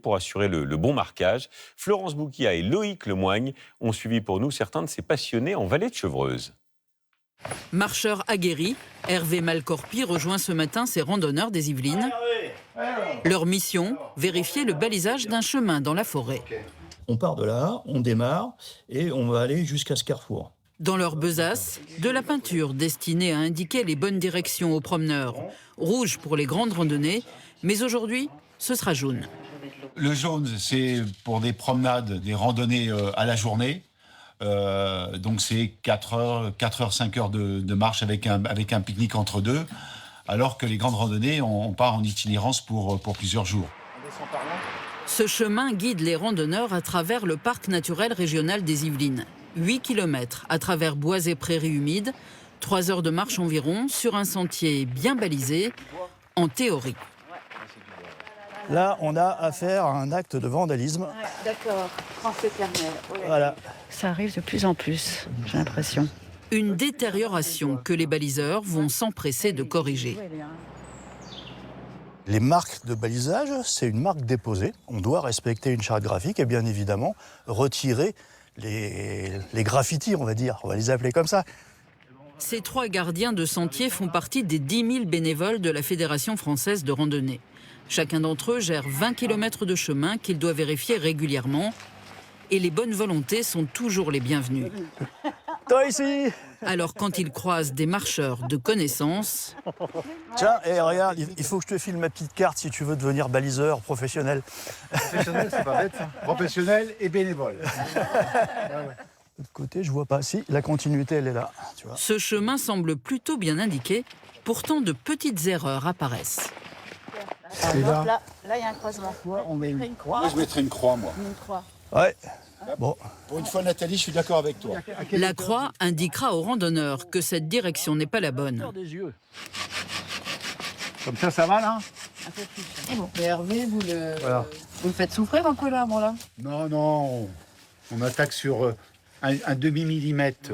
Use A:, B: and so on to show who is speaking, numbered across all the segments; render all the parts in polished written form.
A: pour assurer le bon marquage. Florence Bouquia et Loïc Lemoigne ont suivi pour nous certains de ces passionnés en vallée de Chevreuse.
B: Marcheur aguerri, Hervé Malcorpi rejoint ce matin ces randonneurs des Yvelines. Leur mission, vérifier le balisage d'un chemin dans la forêt.
C: On part de là, on démarre et on va aller jusqu'à ce carrefour.
B: Dans leur besace, de la peinture destinée à indiquer les bonnes directions aux promeneurs. Rouge pour les grandes randonnées, mais aujourd'hui, ce sera jaune.
D: Le jaune, c'est pour des promenades, des randonnées à la journée. Donc c'est 4 heures, 5 heures de marche avec un pique-nique entre deux. Alors que les grandes randonnées, on part en itinérance pour plusieurs jours.
B: Ce chemin guide les randonneurs à travers le parc naturel régional des Yvelines. 8 km à travers bois et prairies humides, 3 heures de marche environ sur un sentier bien balisé, en théorie.
C: Là, on a affaire à un acte de vandalisme.
E: Ouais, d'accord, France éternelle. Ouais.
C: Voilà.
E: Ça arrive de plus en plus, j'ai l'impression.
B: Une détérioration que les baliseurs vont s'empresser de corriger.
C: Les marques de balisage, c'est une marque déposée. On doit respecter une charte graphique et bien évidemment retirer les graffitis, on va dire. On va les appeler comme ça.
B: Ces 3 gardiens de sentiers font partie des 10 000 bénévoles de la Fédération française de randonnée. Chacun d'entre eux gère 20 km de chemin qu'il doit vérifier régulièrement. Et les bonnes volontés sont toujours les bienvenues.
C: Toi ici!
B: Alors quand ils croisent des marcheurs de connaissance...
C: Tiens, et regarde, il faut que je te file ma petite carte si tu veux devenir baliseur professionnel.
F: Professionnel, c'est pas bête, ça. Professionnel et bénévole.
C: De l'autre côté, je vois pas. Si, la continuité, elle est là. Tu vois.
B: Ce chemin semble plutôt bien indiqué, pourtant de petites erreurs apparaissent.
F: Et là,
E: Là, il y a un croisement.
F: on met une croix.
D: Moi, je mettrais une croix, moi.
E: Une croix.
C: Ouais. Bon.
D: Pour une fois, Nathalie, je suis d'accord avec toi.
B: La croix indiquera aux randonneurs que cette direction n'est pas la bonne.
C: Des yeux.
F: Comme ça va, là?
E: Un peu plus.
G: Mais Hervé, vous le,
F: Voilà.
G: vous le faites souffrir un peu là, bon là.
F: Non, on attaque sur un demi-millimètre.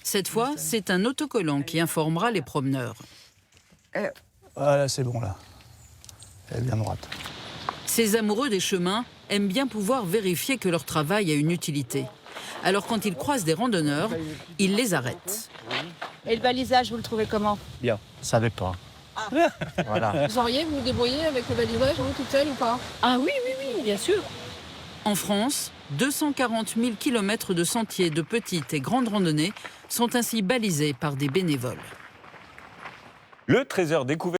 B: Cette fois, c'est un autocollant qui informera les promeneurs.
C: Voilà, c'est bon, là. Elle est bien droite.
B: Ces amoureux des chemins aiment bien pouvoir vérifier que leur travail a une utilité. Alors quand ils croisent des randonneurs, ils les arrêtent.
E: Et le balisage, vous le trouvez comment?
C: Bien. Ça va pas. Voilà.
G: Vous auriez vous débrouiller avec le balisage, vous, toute seule ou pas?
E: Ah oui, oui, oui, bien sûr.
B: En France, 240 000 km de sentiers de petites et grandes randonnées sont ainsi balisés par des bénévoles.
A: Le trésor découvert